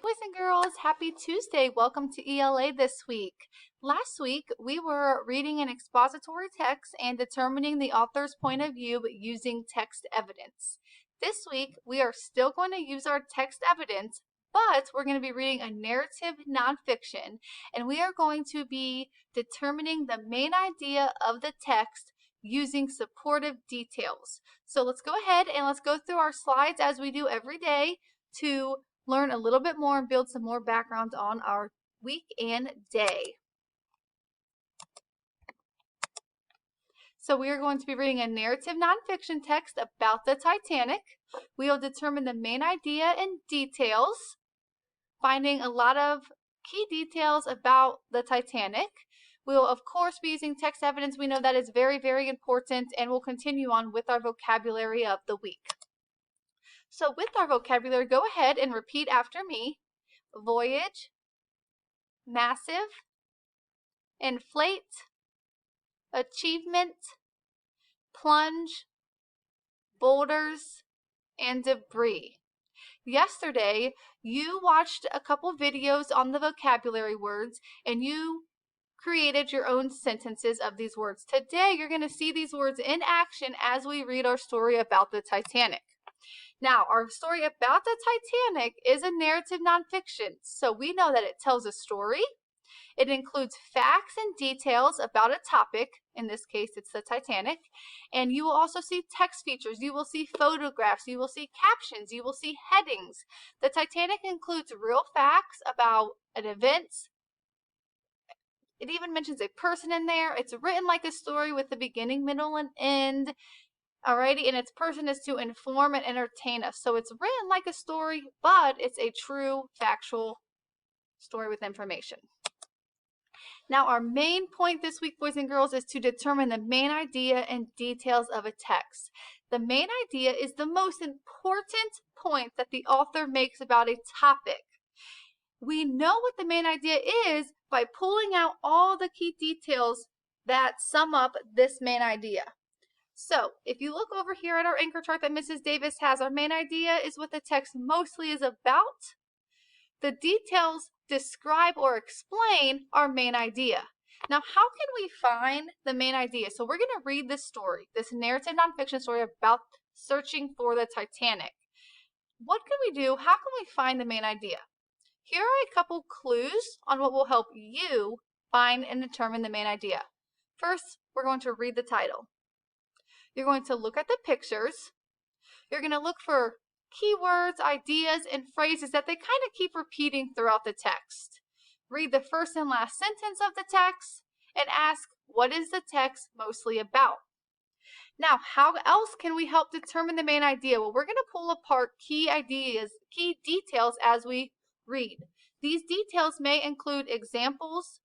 Boys and girls, happy Tuesday. Welcome to ELA this week. Last week, we were reading an expository text and determining the author's point of view using text evidence. This week, we are still going to use our text evidence, but we're going to be reading a narrative nonfiction, and we are going to be determining the main idea of the text using supportive details. So let's go ahead and let's go through our slides as we do every day to learn a little bit more and build some more background on our week and day. So we are going to be reading a narrative nonfiction text about the Titanic. We will determine the main idea and details, finding a lot of key details about the Titanic. We will, of course, be using text evidence. We know that is very, very important, and we'll continue on with our vocabulary of the week. So with our vocabulary, go ahead and repeat after me. Voyage, massive, inflate, achievement, plunge, boulders, and debris. Yesterday, you watched a couple videos on the vocabulary words and you created your own sentences of these words. Today, you're going to see these words in action as we read our story about the Titanic. Now, our story about the Titanic is a narrative nonfiction, so we know that it tells a story. It includes facts and details about a topic. In this case, it's the Titanic. And you will also see text features. You will see photographs. You will see captions. You will see headings. The Titanic includes real facts about an event. It even mentions a person in there. It's written like a story with a beginning, middle, and end. Alrighty, and its person is to inform and entertain us. So it's written like a story, but it's a true, factual story with information. Now, our main point this week, boys and girls, is to determine the main idea and details of a text. The main idea is the most important point that the author makes about a topic. We know what the main idea is by pulling out all the key details that sum up this main idea. So, if you look over here at our anchor chart that Mrs. Davis has, our main idea is what the text mostly is about. The details describe or explain our main idea. Now, how can we find the main idea? So, we're going to read this story, this narrative nonfiction story about searching for the Titanic. What can we do? How can we find the main idea? Here are a couple clues on what will help you find and determine the main idea. First, we're going to read the title. You're going to look at the pictures. You're going to look for keywords, ideas, and phrases that they kind of keep repeating throughout the text. Read the first and last sentence of the text and ask, what is the text mostly about? Now, how else can we help determine the main idea? Well, we're going to pull apart key ideas, key details as we read. These details may include examples,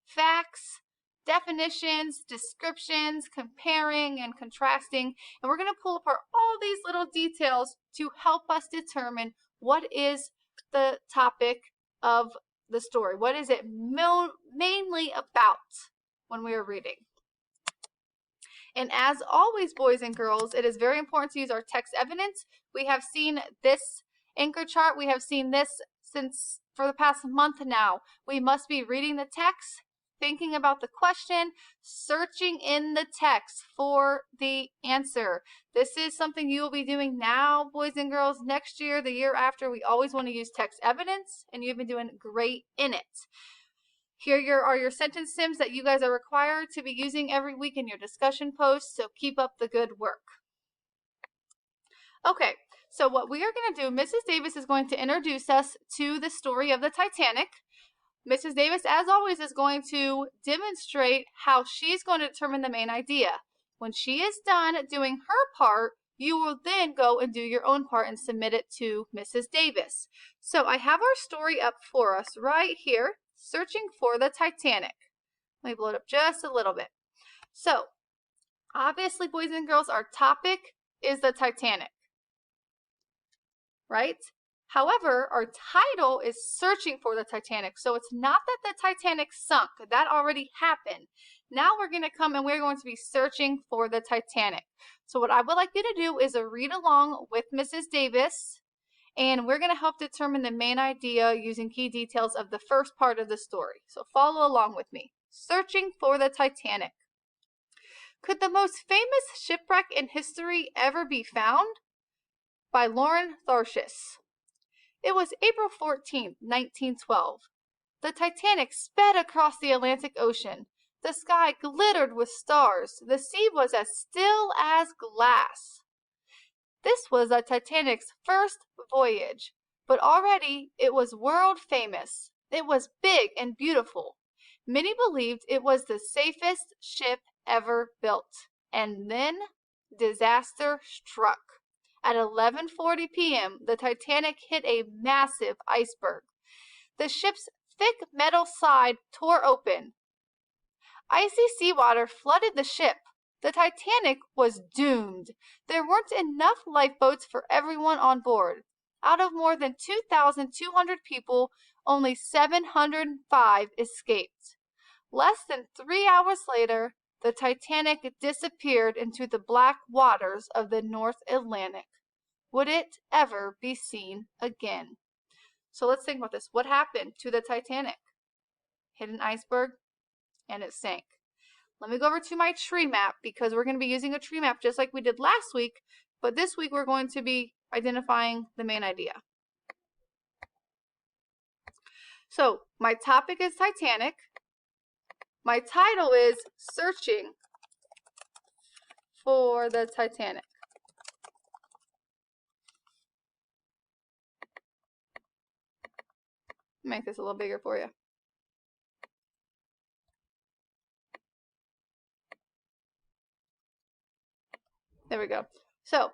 facts, definitions, descriptions, comparing and contrasting, and we're going to pull apart all these little details to help us determine what is the topic of the story. What is it mainly about when we are reading? And as always, boys and girls, it is very important to use our text evidence. We have seen this anchor chart. We have seen this since for the past month now. We must be reading the text, thinking about the question, searching in the text for the answer. This is something you will be doing now, boys and girls. Next year, the year after, we always want to use text evidence, and you've been doing great in it. Here are your sentence sims that you guys are required to be using every week in your discussion posts, so keep up the good work. Okay, so what we are going to do, Mrs. Davis is going to introduce us to the story of the Titanic. Mrs. Davis, as always, is going to demonstrate how she's going to determine the main idea. When she is done doing her part, you will then go and do your own part and submit it to Mrs. Davis. So I have our story up for us right here, searching for the Titanic. Let me blow it up just a little bit. So, obviously, boys and girls, our topic is the Titanic, right? However, our title is searching for the Titanic. So it's not that the Titanic sunk. That already happened. Now we're going to come and we're going to be searching for the Titanic. So what I would like you to do is read along with Mrs. Davis and we're going to help determine the main idea using key details of the first part of the story. So follow along with me. Searching for the Titanic. Could the most famous shipwreck in history ever be found? By Lauren Tharshis. It was April 14, 1912. The Titanic sped across the Atlantic Ocean. The sky glittered with stars. The sea was as still as glass. This was the Titanic's first voyage, but already it was world famous. It was big and beautiful. Many believed it was the safest ship ever built. And then disaster struck. At 11:40 p.m., the Titanic hit a massive iceberg. The ship's thick metal side tore open. Icy seawater flooded the ship. The Titanic was doomed. There weren't enough lifeboats for everyone on board. Out of more than 2,200 people, only 705 escaped. Less than 3 hours later, the Titanic disappeared into the black waters of the North Atlantic. Would it ever be seen again? So let's think about this. What happened to the Titanic? Hit an iceberg and it sank. Let me go over to my tree map because we're going to be using a tree map just like we did last week, but this week we're going to be identifying the main idea. So my topic is Titanic. My title is Searching for the Titanic. Make this a little bigger for you. There we go. So,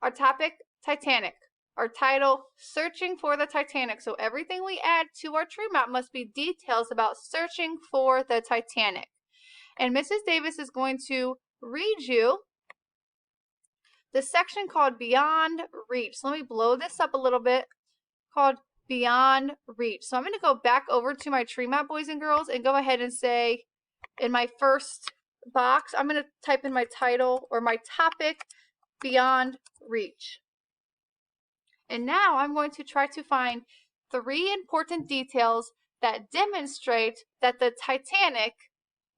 our topic, Titanic. Our title, Searching for the Titanic. So everything we add to our tree map must be details about searching for the Titanic. And Mrs. Davis is going to read you the section called Beyond Reach. So let me blow this up a little bit, called Beyond Reach. So I'm going to go back over to my tree map, boys and girls, and go ahead and say in my first box, I'm going to type in my title or my topic, Beyond Reach. And now I'm going to try to find 3 important details that demonstrate that the Titanic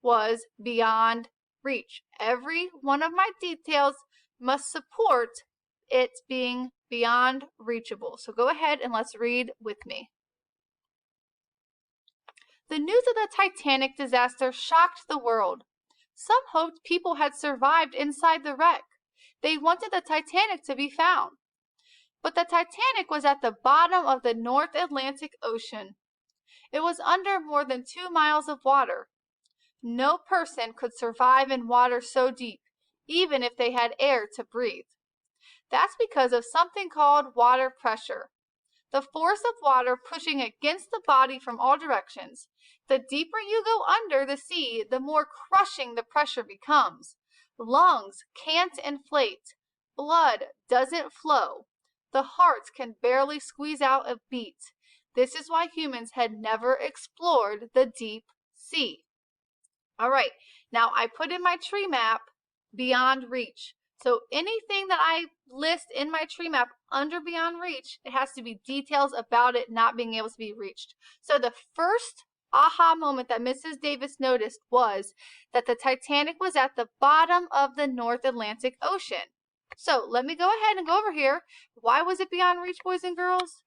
was beyond reach. Every one of my details must support it being beyond reachable. So go ahead and let's read with me. The news of the Titanic disaster shocked the world. Some hoped people had survived inside the wreck. They wanted the Titanic to be found. But the Titanic was at the bottom of the North Atlantic Ocean. It was under more than 2 miles of water. No person could survive in water so deep, even if they had air to breathe. That's because of something called water pressure. The force of water pushing against the body from all directions. The deeper you go under the sea, the more crushing the pressure becomes. Lungs can't inflate. Blood doesn't flow. The heart can barely squeeze out a beat. This is why humans had never explored the deep sea. All right, now I put in my tree map beyond reach. So anything that I list in my tree map under beyond reach, it has to be details about it not being able to be reached. So the first aha moment that Mrs. Davis noticed was that the Titanic was at the bottom of the North Atlantic Ocean. So let me go ahead and go over here. Why was it beyond reach, boys and girls?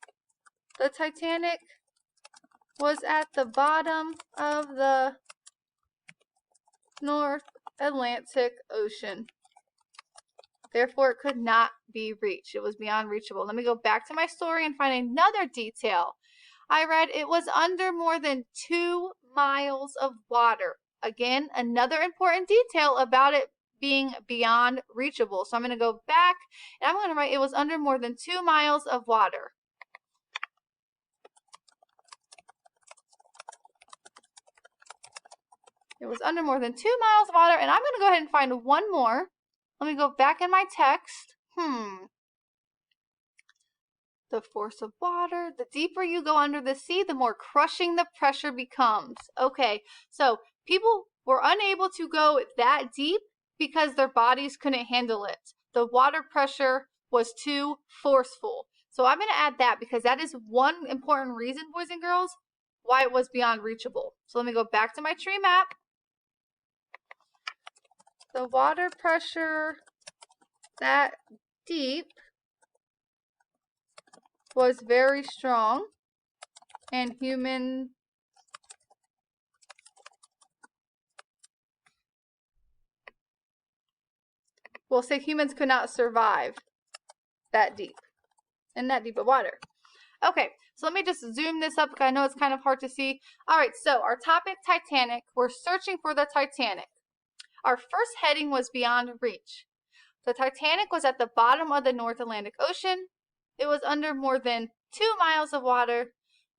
The Titanic was at the bottom of the North Atlantic Ocean. Therefore, it could not be reached. It was beyond reachable. Let me go back to my story and find another detail. I read it was under more than 2 miles of water. Again, another important detail about it being beyond reachable. So I'm going to go back and I'm going to write it was under more than 2 miles of water. It was under more than 2 miles of water, and I'm going to go ahead and find one more. Let me go back in my text. The force of water. The deeper you go under the sea, the more crushing the pressure becomes. Okay, so people were unable to go that deep because their bodies couldn't handle it. The water pressure was too forceful. So I'm going to add that because that is one important reason, boys and girls, why it was beyond reachable. So let me go back to my tree map. The water pressure that deep was very strong, and we'll say humans could not survive that deep, in that deep of water. Okay, so let me just zoom this up because I know it's kind of hard to see. All right, so our topic, Titanic. We're searching for the Titanic. Our first heading was beyond reach. The Titanic was at the bottom of the North Atlantic Ocean. It was under more than 2 miles of water.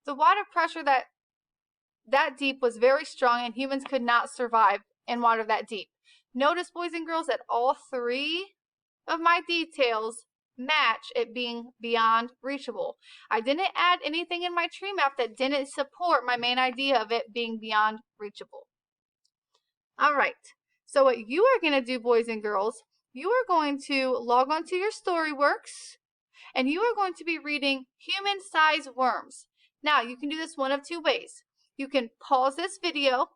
The water pressure that deep was very strong, and humans could not survive in water that deep. Notice, boys and girls, that all 3 of my details match it being beyond reachable. I didn't add anything in my tree map that didn't support my main idea of it being beyond reachable. All right, so what you are going to do, boys and girls, you are going to log on to your Storyworks, and you are going to be reading Human-Sized Worms. Now, you can do this one of 2 ways. You can pause this video,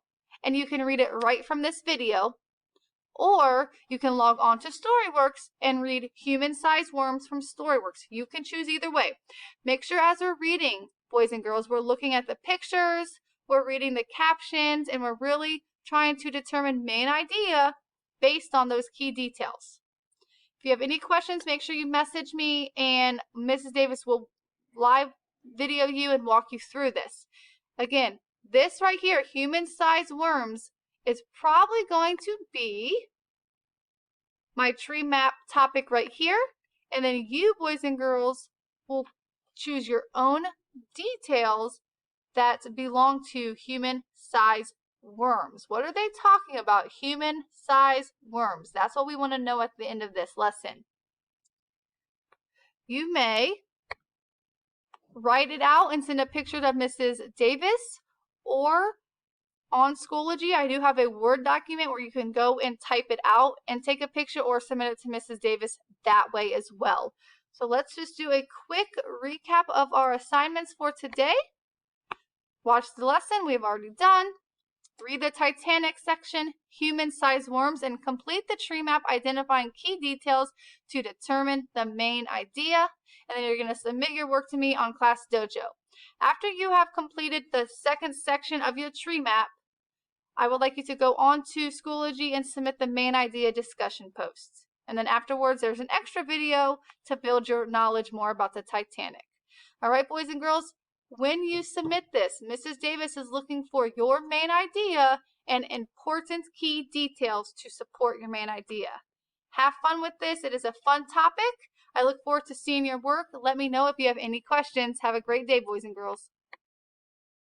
and you can read it right from this video, or you can log on to Storyworks and read Human-Sized Worms from Storyworks. You can choose either way. Make sure as we're reading, boys and girls, we're looking at the pictures, we're reading the captions, and we're really trying to determine main idea based on those key details. If you have any questions, make sure you message me, and Mrs. Davis will live video you and walk you through this. Again, this right here, Human-Sized Worms, is probably going to be my tree map topic right here. And then you, boys and girls, will choose your own details that belong to human-sized worms. What are they talking about? Human-sized worms. That's what we want to know at the end of this lesson. You may write it out and send a picture of Mrs. Davis, or on Schoology, I do have a Word document where you can go and type it out and take a picture or submit it to Mrs. Davis that way as well. So let's just do a quick recap of our assignments for today. Watch the lesson we've already done. Read the Titanic section, Human-Sized Worms, and complete the tree map identifying key details to determine the main idea. And then you're going to submit your work to me on Class Dojo. After you have completed the second section of your tree map, I would like you to go on to Schoology and submit the main idea discussion posts. And then afterwards, there's an extra video to build your knowledge more about the Titanic. All right, boys and girls, when you submit this, Mrs. Davis is looking for your main idea and important key details to support your main idea. Have fun with this. It is a fun topic. I look forward to seeing your work. Let me know if you have any questions. Have a great day, boys and girls.